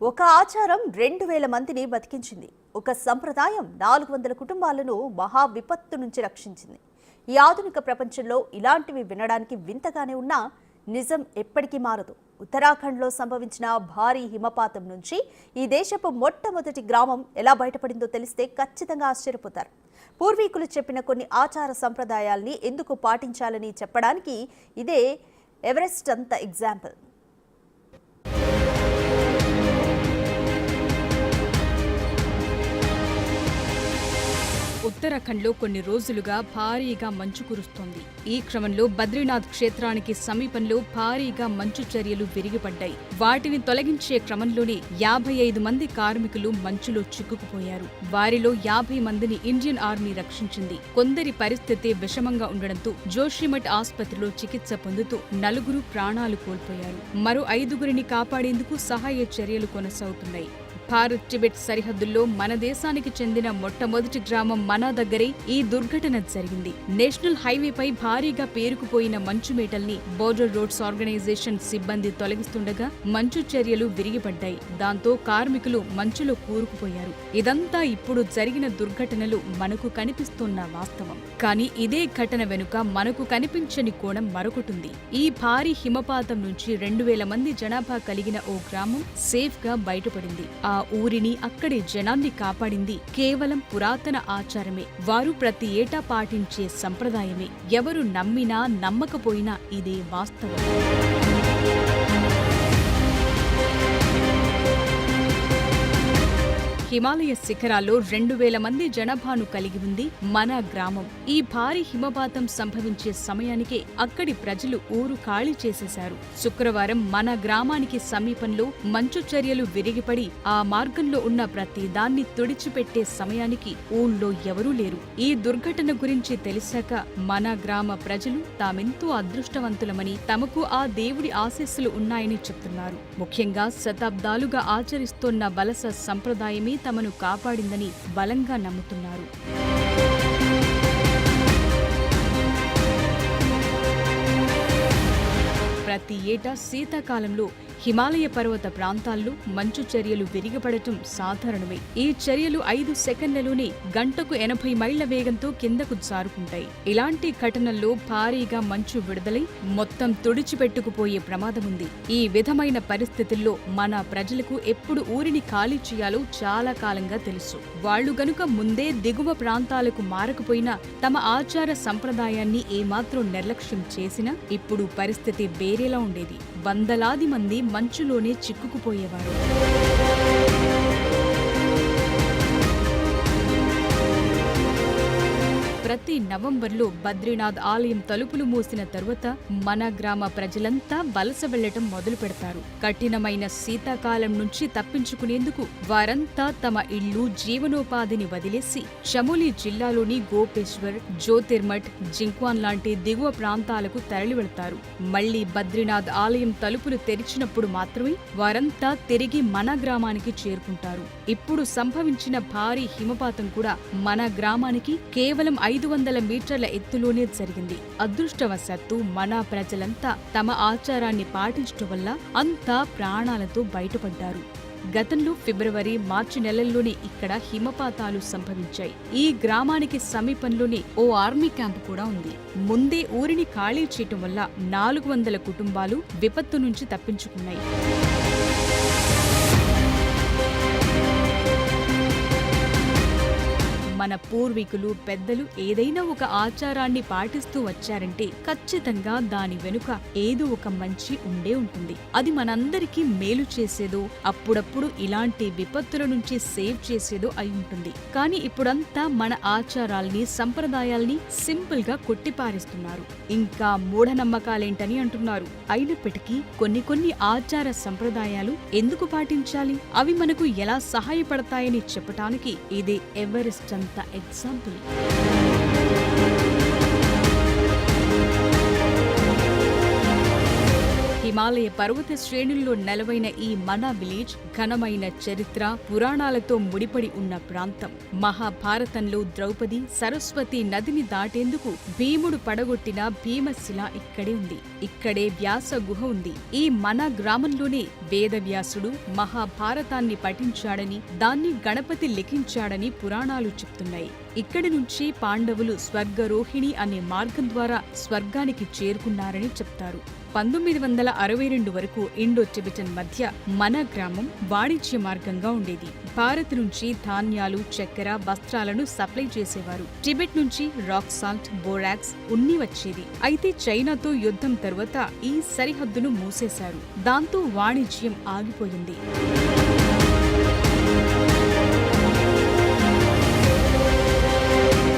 ఒక ఆచారం 2000 మందిని బతికించింది. ఒక సంప్రదాయం 400 కుటుంబాలను మహా విపత్తు నుంచి రక్షించింది. ఈ ఆధునిక ప్రపంచంలో ఇలాంటివి వినడానికి వింతగానే ఉన్నా నిజం ఎప్పటికీ మారదు. ఉత్తరాఖండ్లో సంభవించిన భారీ హిమపాతం నుంచి ఈ దేశపు మొట్టమొదటి గ్రామం ఎలా బయటపడిందో తెలిస్తే ఖచ్చితంగా ఆశ్చర్యపోతారు. పూర్వీకులు చెప్పిన కొన్ని ఆచార సంప్రదాయాల్ని ఎందుకు పాటించాలని చెప్పడానికి ఇదే ఎవరెస్ట్ అంత ఎగ్జాంపుల్. ఉత్తరాఖండ్లో కొన్ని రోజులుగా భారీగా మంచు కురుస్తోంది. ఈ క్రమంలో బద్రీనాథ్ క్షేత్రానికి సమీపంలో భారీగా మంచు చర్యలు విరిగిపడ్డాయి. వాటిని తొలగించే క్రమంలోనే 55 మంది కార్మికులు మంచులో చిక్కుకుపోయారు. వారిలో 50 మందిని ఇండియన్ ఆర్మీ రక్షించింది. కొందరి పరిస్థితి విషమంగా ఉండడంతో జోషిమఠ్ ఆసుపత్రిలో చికిత్స పొందుతూ 4 ప్రాణాలు కోల్పోయారు. మరో 5గురిని కాపాడేందుకు సహాయ చర్యలు కొనసాగుతున్నాయి. భారత్ టిబెట్ సరిహద్దుల్లో మన దేశానికి చెందిన మొట్టమొదటి గ్రామం మనా దగ్గరే ఈ దుర్ఘటన జరిగింది. నేషనల్ హైవేపై భారీగా పేరుకుపోయిన మంచు మేటల్ని బోర్డర్ రోడ్స్ ఆర్గనైజేషన్ సిబ్బంది తొలగిస్తుండగా మంచు చర్యలు విరిగిపడ్డాయి. దాంతో కార్మికులు మంచులో కూరుకుపోయారు. ఇదంతా ఇప్పుడు జరిగిన దుర్ఘటనలు మనకు కనిపిస్తున్న వాస్తవం. కానీ ఇదే ఘటన వెనుక మనకు కనిపించని కోణం మరొకటుంది. ఈ భారీ హిమపాతం నుంచి 2000 మంది జనాభా కలిగిన ఓ గ్రామం సేఫ్ గా బయటపడింది. ఆ ఊరిని, అక్కడి జనాన్ని కాపాడింది కేవలం పురాతన ఆచారమే. వారు ప్రతి ఏటా పాటించే సంప్రదాయమే. ఎవరు నమ్మినా నమ్మకపోయినా ఇదే వాస్తవం. హిమాలయ శిఖరాల్లో 2000 మంది జనాభాను కలిగి ఉంది మన గ్రామం. ఈ భారీ హిమపాతం సంభవించే సమయానికే అక్కడి ప్రజలు ఊరు ఖాళీ చేసేశారు. శుక్రవారం మన గ్రామానికి సమీపంలో మంచు చర్యలు విరిగిపడి ఆ మార్గంలో ఉన్న ప్రతి దాన్ని తుడిచిపెట్టే సమయానికి ఊళ్ళో ఎవరూ లేరు. ఈ దుర్ఘటన గురించి తెలిసాక మన గ్రామ ప్రజలు తామెంతో అదృష్టవంతులమని, తమకు ఆ దేవుడి ఆశీస్సులు ఉన్నాయని చెప్తున్నారు. ముఖ్యంగా శతాబ్దాలుగా ఆచరిస్తోన్న వలస సంప్రదాయమే తమను కాపాడిందని బలంగా నమ్ముతున్నారు. ప్రతి ఏటా శీతాకాలంలో హిమాలయ పర్వత ప్రాంతాల్లో మంచు చర్యలు విరిగిపడటం సాధారణమే. ఈ చర్యలు 5 సెకండ్లలోనే గంటకు 80 మైళ్ల వేగంతో కిందకు జారుకుంటాయి. ఇలాంటి ఘటనల్లో భారీగా మంచు విడుదలై మొత్తం తుడిచిపెట్టుకుపోయే ప్రమాదముంది. ఈ విధమైన పరిస్థితుల్లో మన ప్రజలకు ఎప్పుడు ఊరిని ఖాళీ చేయాలో చాలా కాలంగా తెలుసు. వాళ్లు గనుక ముందే దిగువ ప్రాంతాలకు మారకపోయినా, తమ ఆచార సంప్రదాయాన్ని ఏమాత్రం నిర్లక్ష్యం చేసినా ఇప్పుడు పరిస్థితి వేరేలా ఉండేది. వందలాది మంది మంచులోనే చిక్కుకుపోయేవారు. ప్రతి నవంబర్లో బద్రీనాథ్ ఆలయం తలుపులు మూసిన తరువాత మన గ్రామ ప్రజలంతా వలస వెళ్లటం మొదలు పెడతారు. కఠినమైన శీతాకాలం నుంచి తప్పించుకునేందుకు వారంతా తమ ఇళ్లు, జీవనోపాధిని వదిలేసి చమోలి జిల్లాలోని గోపేశ్వర్, జ్యోతిర్మఠ్, జింక్వాన్ లాంటి దిగువ ప్రాంతాలకు తరలి వెళ్తారు. మళ్లీ బద్రీనాథ్ ఆలయం తలుపులు తెరిచినప్పుడు మాత్రమే వారంతా తిరిగి మన గ్రామానికి చేరుకుంటారు. ఇప్పుడు సంభవించిన భారీ హిమపాతం కూడా మన గ్రామానికి కేవలం 500 మీటర్ల ఎత్తులోనే జరిగింది. అదృష్టవశాత్తు మన ప్రజలంతా తమ ఆచారాన్ని పాటించడం వల్ల అంతా ప్రాణాలతో బయటపడ్డారు. గతంలో ఫిబ్రవరి, మార్చి నెలల్లోనే ఇక్కడ హిమపాతాలు సంభవించాయి. ఈ గ్రామానికి సమీపంలోనే ఓ ఆర్మీ క్యాంపు కూడా ఉంది. ముందే ఊరిని ఖాళీ చేయటం వల్ల 400 కుటుంబాలు విపత్తు నుంచి తప్పించుకున్నాయి. మన పూర్వీకులు, పెద్దలు ఏదైనా ఒక ఆచారాన్ని పాటిస్తూ వచ్చారంటే ఖచ్చితంగా దాని వెనుక ఏదో ఒక మంచి ఉండే ఉంటుంది. అది మనందరికీ మేలు చేసేదో, అప్పుడప్పుడు ఇలాంటి విపత్తుల నుంచి సేవ్ చేసేదో అయి ఉంటుంది. కానీ ఇప్పుడంతా మన ఆచారాల్ని, సంప్రదాయాల్ని సింపుల్ గా కొట్టిపారేస్తున్నారు. ఇంకా మూఢనమ్మకాలేంటని అంటున్నారు. అయినప్పటికీ కొన్ని ఆచార సంప్రదాయాలు ఎందుకు పాటించాలి, అవి మనకు ఎలా సహాయపడతాయని చెప్పటానికి ఇదే ఎవరెస్ట్ అంత ఎగ్జాంపుల్. హిమాలయ పర్వత శ్రేణుల్లో నెలవైన ఈ మనా విలేజ్ ఘనమైన చరిత్ర, పురాణాలతో ముడిపడి ఉన్న ప్రాంతం. మహాభారతంలో ద్రౌపది సరస్వతి నదిని దాటేందుకు భీముడు పడగొట్టిన భీమశిల ఇక్కడే ఉంది. ఇక్కడే వ్యాస గుహ ఉంది. ఈ మనా గ్రామంలోనే వేదవ్యాసుడు మహాభారతాన్ని పఠించాడని, దాన్ని గణపతి లిఖించాడని పురాణాలు చెప్తున్నాయి. ఇక్కడి నుంచి పాండవులు స్వర్గరోహిణి అనే మార్గం ద్వారా స్వర్గానికి చేరుకున్నారని చెప్తారు. 1962 వరకు ఇండో టిబెటన్ మధ్య మన గ్రామం వాణిజ్య మార్గంగా ఉండేది. భారత్ నుంచి ధాన్యాలు, చక్కెర, వస్త్రాలను సప్లై చేసేవారు. టిబెట్ నుంచి రాక్ సాల్ట్, బోరాక్స్, ఉన్ని వచ్చేది. అయితే చైనాతో యుద్ధం తరువాత ఈ సరిహద్దును మూసేశారు. దాంతో వాణిజ్యం ఆగిపోయింది.